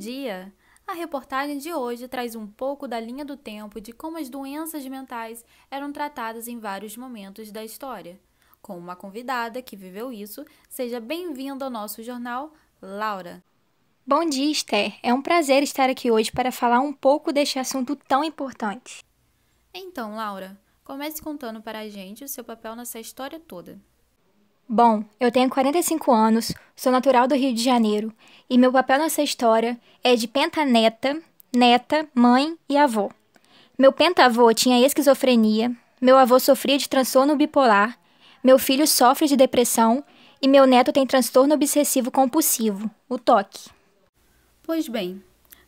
dia! A reportagem de hoje traz um pouco da linha do tempo de como as doenças mentais eram tratadas em vários momentos da história. Com uma convidada que viveu isso, seja bem-vinda ao nosso jornal, Laura. Bom dia, Esther. É um prazer estar aqui hoje para falar um pouco deste assunto tão importante. Então, Laura, comece contando para a gente o seu papel nessa história toda. Bom, eu tenho 45 anos, sou natural do Rio de Janeiro e meu papel nessa história é de pentaneta, neta, mãe e avó. Meu pentavô tinha esquizofrenia, meu avô sofria de transtorno bipolar, meu filho sofre de depressão e meu neto tem transtorno obsessivo compulsivo, o TOC. Pois bem,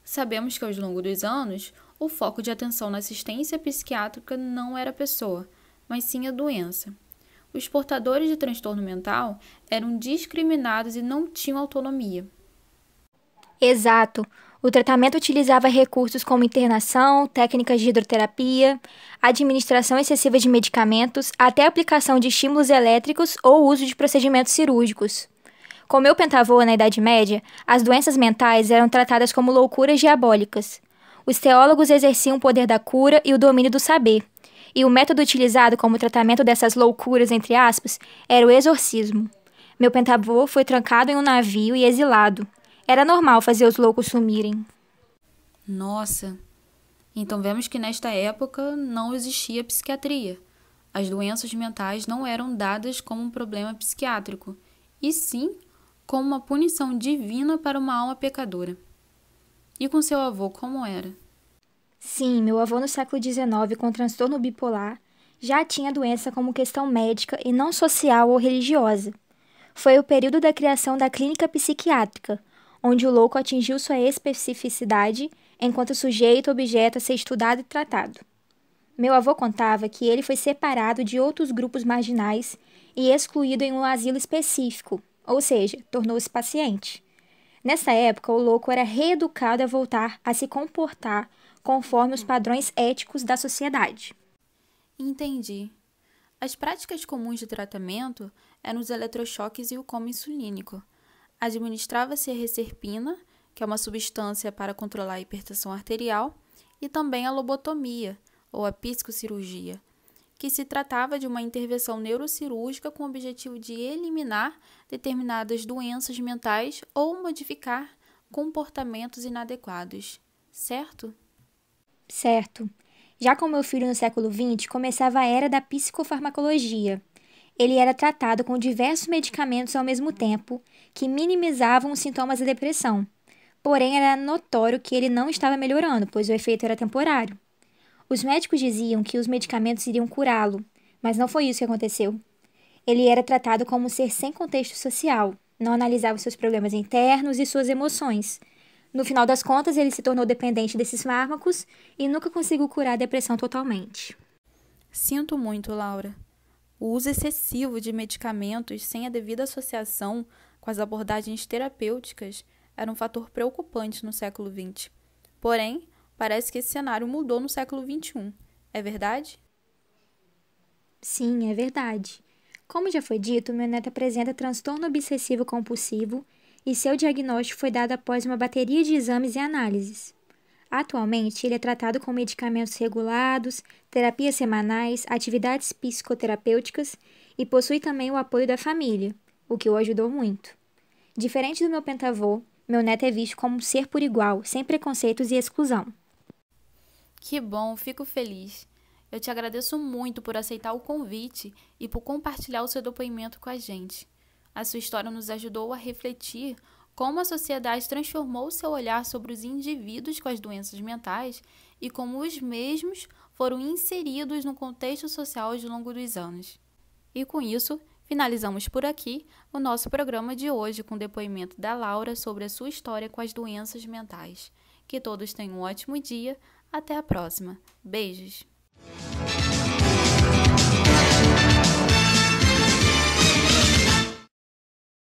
sabemos que ao longo dos anos, o foco de atenção na assistência psiquiátrica não era a pessoa, mas sim a doença. Os portadores de transtorno mental eram discriminados e não tinham autonomia. Exato. O tratamento utilizava recursos como internação, técnicas de hidroterapia, administração excessiva de medicamentos, até aplicação de estímulos elétricos ou uso de procedimentos cirúrgicos. Com meu pentavô na Idade Média, as doenças mentais eram tratadas como loucuras diabólicas. Os teólogos exerciam o poder da cura e o domínio do saber, e o método utilizado como tratamento dessas loucuras, entre aspas, era o exorcismo. Meu pentavô foi trancado em um navio e exilado. Era normal fazer os loucos sumirem. Nossa! Então vemos que nesta época não existia psiquiatria. As doenças mentais não eram dadas como um problema psiquiátrico, e sim como uma punição divina para uma alma pecadora. E com seu avô, como era? Sim, meu avô no século XIX, com transtorno bipolar, já tinha a doença como questão médica e não social ou religiosa. Foi o período da criação da clínica psiquiátrica, onde o louco atingiu sua especificidade enquanto sujeito-objeto a ser estudado e tratado. Meu avô contava que ele foi separado de outros grupos marginais e excluído em um asilo específico, ou seja, tornou-se paciente. Nessa época, o louco era reeducado a voltar a se comportar conforme os padrões éticos da sociedade. Entendi. As práticas comuns de tratamento eram os eletrochoques e o coma insulínico. Administrava-se a reserpina, que é uma substância para controlar a hipertensão arterial, e também a lobotomia, ou a psicocirurgia, que se tratava de uma intervenção neurocirúrgica com o objetivo de eliminar determinadas doenças mentais ou modificar comportamentos inadequados, certo? Certo. Já com meu filho no século XX, começava a era da psicofarmacologia. Ele era tratado com diversos medicamentos ao mesmo tempo, que minimizavam os sintomas da depressão. Porém, era notório que ele não estava melhorando, pois o efeito era temporário. Os médicos diziam que os medicamentos iriam curá-lo, mas não foi isso que aconteceu. Ele era tratado como um ser sem contexto social, não analisava seus problemas internos e suas emoções. No final das contas, ele se tornou dependente desses fármacos e nunca conseguiu curar a depressão totalmente. Sinto muito, Laura. O uso excessivo de medicamentos sem a devida associação com as abordagens terapêuticas era um fator preocupante no século XX. Porém, parece que esse cenário mudou no século XXI. É verdade? Sim, é verdade. Como já foi dito, meu neto apresenta transtorno obsessivo compulsivo e seu diagnóstico foi dado após uma bateria de exames e análises. Atualmente, ele é tratado com medicamentos regulados, terapias semanais, atividades psicoterapêuticas e possui também o apoio da família, o que o ajudou muito. Diferente do meu pentavô, meu neto é visto como um ser por igual, sem preconceitos e exclusão. Que bom, fico feliz. Eu te agradeço muito por aceitar o convite e por compartilhar o seu depoimento com a gente. A sua história nos ajudou a refletir como a sociedade transformou seu olhar sobre os indivíduos com as doenças mentais e como os mesmos foram inseridos no contexto social ao longo dos anos. E com isso, finalizamos por aqui o nosso programa de hoje com o depoimento da Laura sobre a sua história com as doenças mentais. Que todos tenham um ótimo dia. Até a próxima. Beijos!